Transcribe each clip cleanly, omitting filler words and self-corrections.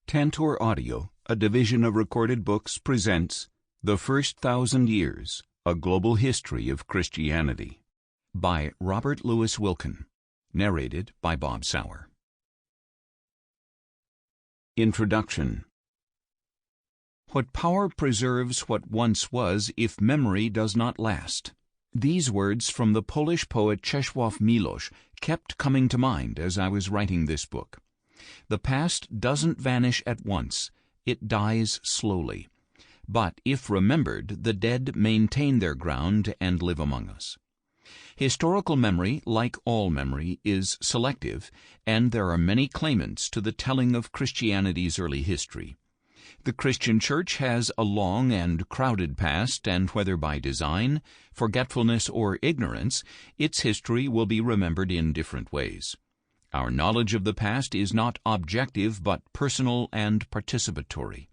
Tantor Audio, a division of Recorded Books, presents The First 1,000 Years, A Global History of Christianity, by Robert Louis Wilken, narrated by Bob Souer. Introduction. What power preserves what once was if memory does not last? These words from the Polish poet Czesław Miłosz kept coming to mind as I was writing this book. The past doesn't vanish at once, it dies slowly. But if remembered, the dead maintain their ground and live among us. Historical memory, like all memory, is selective, and there are many claimants to the telling of Christianity's early history. The Christian Church has a long and crowded past, and whether by design, forgetfulness, or ignorance, its history will be remembered in different ways. Our knowledge of the past is not objective but personal and participatory.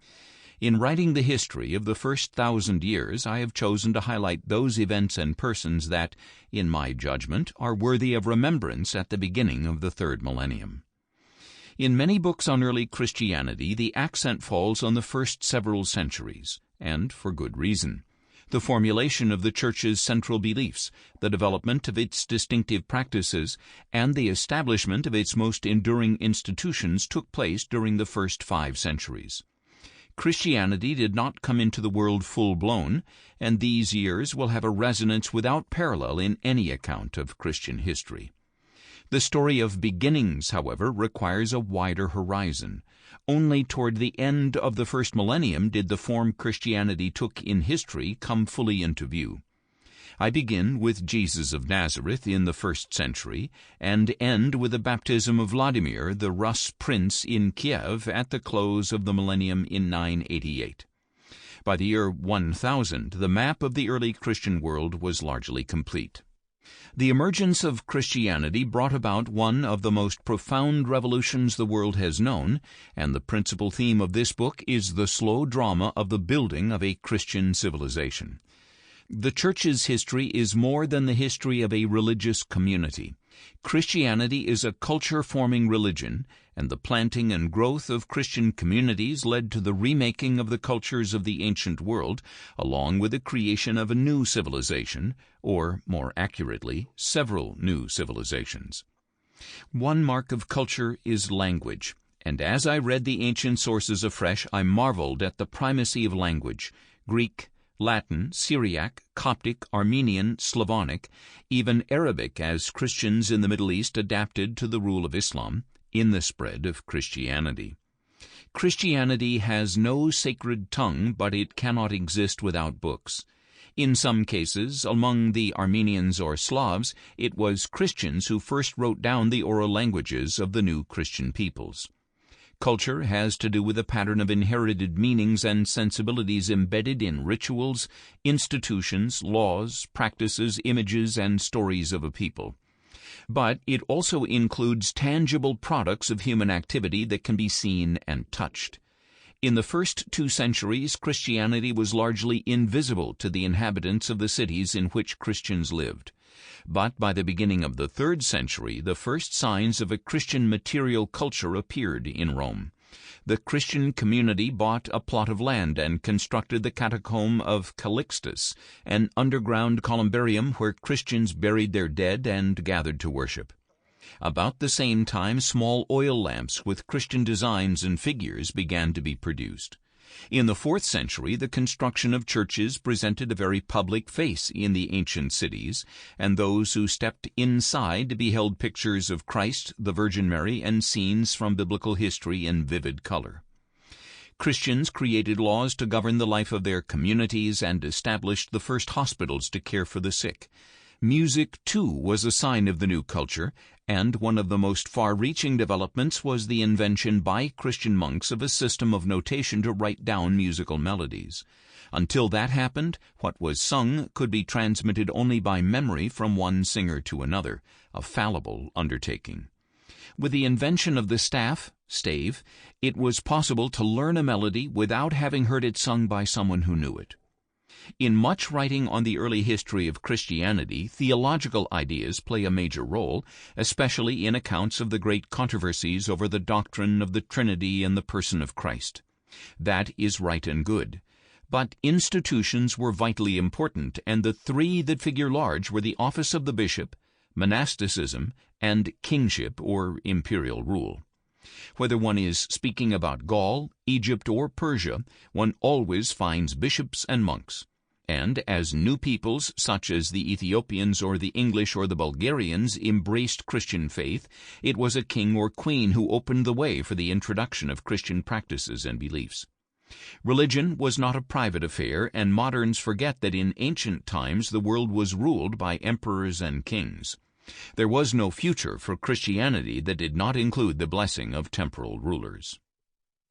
In writing the history of the first 1,000 years, I have chosen to highlight those events and persons that, in my judgment, are worthy of remembrance at the beginning of the third millennium. In many books on early Christianity, the accent falls on the first several centuries, and for good reason. The formulation of the Church's central beliefs, the development of its distinctive practices, and the establishment of its most enduring institutions took place during the first 5 centuries. Christianity did not come into the world full-blown, and these years will have a resonance without parallel in any account of Christian history. The story of beginnings, however, requires a wider horizon. Only toward the end of the first millennium did the form Christianity took in history come fully into view. I begin with Jesus of Nazareth in the 1st century and end with the baptism of Vladimir, the Rus prince, in Kiev at the close of the millennium in 988. By the year 1000, the map of the early Christian world was largely complete. The emergence of Christianity brought about one of the most profound revolutions the world has known, and the principal theme of this book is the slow drama of the building of a Christian civilization. The Church's history is more than the history of a religious community. Christianity is a culture-forming religion, and the planting and growth of Christian communities led to the remaking of the cultures of the ancient world, along with the creation of a new civilization, or, more accurately, several new civilizations. One mark of culture is language, and as I read the ancient sources afresh, I marveled at the primacy of language: Greek, Latin, Syriac, Coptic, Armenian, Slavonic, even Arabic, as Christians in the Middle East adapted to the rule of Islam, in the spread of Christianity. Christianity has no sacred tongue, but it cannot exist without books. In some cases, among the Armenians or Slavs, it was Christians who first wrote down the oral languages of the new Christian peoples. Culture has to do with a pattern of inherited meanings and sensibilities embedded in rituals, institutions, laws, practices, images, and stories of a people. But it also includes tangible products of human activity that can be seen and touched. In the first 2 centuries, Christianity was largely invisible to the inhabitants of the cities in which Christians lived. But by the beginning of the 3rd century, the first signs of a Christian material culture appeared in Rome. The Christian community bought a plot of land and constructed the catacomb of Calixtus, an underground columbarium where Christians buried their dead and gathered to worship. About the same time, small oil lamps with Christian designs and figures began to be produced. In the 4th century, the construction of churches presented a very public face in the ancient cities, and those who stepped inside beheld pictures of Christ, the Virgin Mary, and scenes from biblical history in vivid color. Christians created laws to govern the life of their communities and established the first hospitals to care for the sick. Music, too, was a sign of the new culture, and one of the most far-reaching developments was the invention by Christian monks of a system of notation to write down musical melodies. Until that happened, what was sung could be transmitted only by memory from one singer to another, a fallible undertaking. With the invention of the stave, it was possible to learn a melody without having heard it sung by someone who knew it. In much writing on the early history of Christianity, theological ideas play a major role, especially in accounts of the great controversies over the doctrine of the Trinity and the person of Christ. That is right and good. But institutions were vitally important, and the three that figure large were the office of the bishop, monasticism, and kingship or imperial rule. Whether one is speaking about Gaul, Egypt, or Persia, one always finds bishops and monks. And as new peoples, such as the Ethiopians or the English or the Bulgarians, embraced Christian faith, it was a king or queen who opened the way for the introduction of Christian practices and beliefs. Religion was not a private affair, and moderns forget that in ancient times the world was ruled by emperors and kings. There was no future for Christianity that did not include the blessing of temporal rulers.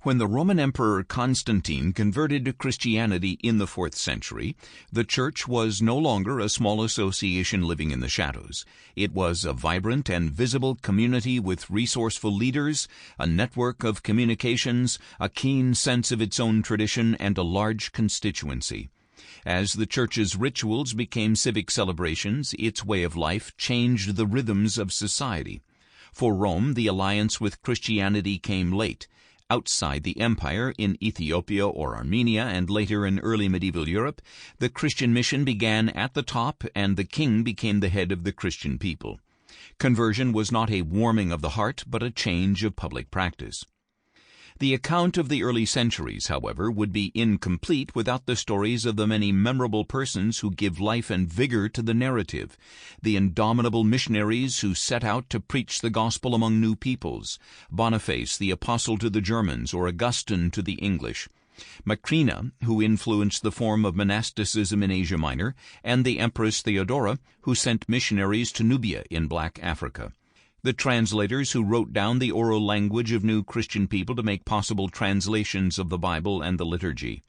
When the Roman Emperor Constantine converted to Christianity in the 4th century, the Church was no longer a small association living in the shadows. It was a vibrant and visible community with resourceful leaders, a network of communications, a keen sense of its own tradition, and a large constituency. As the Church's rituals became civic celebrations, its way of life changed the rhythms of society. For Rome, the alliance with Christianity came late. Outside the empire, in Ethiopia or Armenia, and later in early medieval Europe, the Christian mission began at the top, and the king became the head of the Christian people. Conversion was not a warming of the heart, but a change of public practice. The account of the early centuries, however, would be incomplete without the stories of the many memorable persons who give life and vigor to the narrative, the indomitable missionaries who set out to preach the gospel among new peoples, Boniface, the apostle to the Germans, or Augustine to the English, Macrina, who influenced the form of monasticism in Asia Minor, and the Empress Theodora, who sent missionaries to Nubia in Black Africa. The translators who wrote down the oral language of new Christian people to make possible translations of the Bible and the liturgy,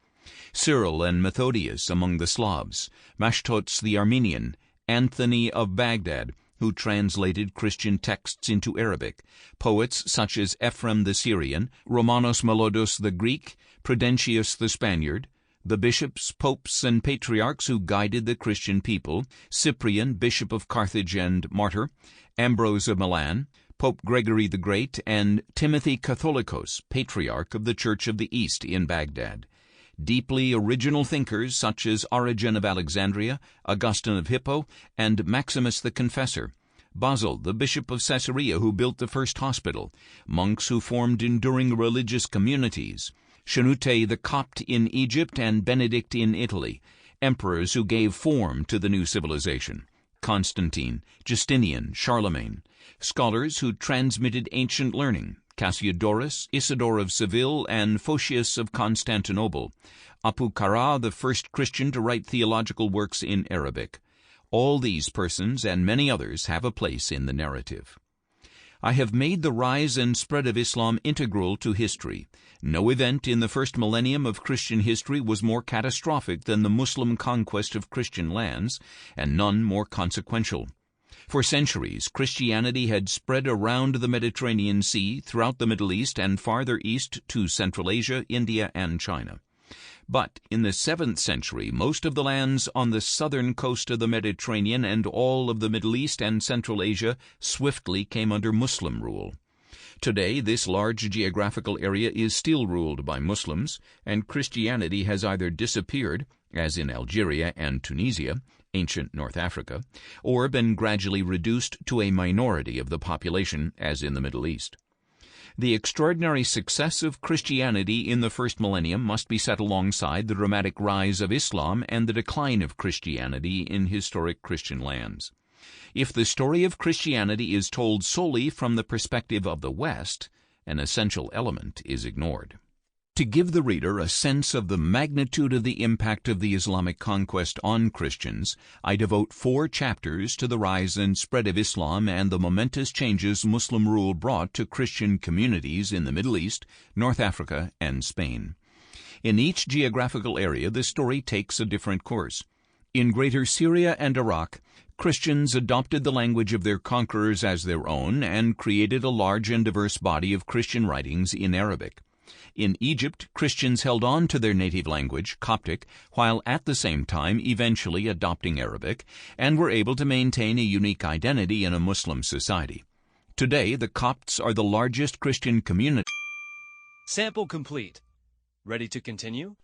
Cyril and Methodius among the Slavs, Mashtots the Armenian, Anthony of Baghdad, who translated Christian texts into Arabic, poets such as Ephraim the Syrian, Romanos Melodus the Greek, Prudentius the Spaniard, the bishops, popes, and patriarchs who guided the Christian people, Cyprian, bishop of Carthage and martyr, Ambrose of Milan, Pope Gregory the Great, and Timothy Catholicos, patriarch of the Church of the East in Baghdad. Deeply original thinkers such as Origen of Alexandria, Augustine of Hippo, and Maximus the Confessor, Basil, the bishop of Caesarea who built the first hospital, monks who formed enduring religious communities, Shenute the Copt in Egypt and Benedict in Italy, emperors who gave form to the new civilization, Constantine, Justinian, Charlemagne, scholars who transmitted ancient learning, Cassiodorus, Isidore of Seville, and Photius of Constantinople, Apu-Kara, the first Christian to write theological works in Arabic. All these persons and many others have a place in the narrative. I have made the rise and spread of Islam integral to history. No event in the first millennium of Christian history was more catastrophic than the Muslim conquest of Christian lands, and none more consequential. For centuries, Christianity had spread around the Mediterranean Sea, throughout the Middle East, and farther east to Central Asia, India, and China. But in the 7th century, most of the lands on the southern coast of the Mediterranean and all of the Middle East and Central Asia swiftly came under Muslim rule. Today, this large geographical area is still ruled by Muslims, and Christianity has either disappeared, as in Algeria and Tunisia, ancient North Africa, or been gradually reduced to a minority of the population, as in the Middle East. The extraordinary success of Christianity in the first millennium must be set alongside the dramatic rise of Islam and the decline of Christianity in historic Christian lands. If the story of Christianity is told solely from the perspective of the West, an essential element is ignored. To give the reader a sense of the magnitude of the impact of the Islamic conquest on Christians, I devote 4 chapters to the rise and spread of Islam and the momentous changes Muslim rule brought to Christian communities in the Middle East, North Africa, and Spain. In each geographical area, the story takes a different course. In Greater Syria and Iraq, Christians adopted the language of their conquerors as their own and created a large and diverse body of Christian writings in Arabic. In Egypt, Christians held on to their native language, Coptic, while at the same time eventually adopting Arabic, and were able to maintain a unique identity in a Muslim society. Today, the Copts are the largest Christian community. Sample complete. Ready to continue?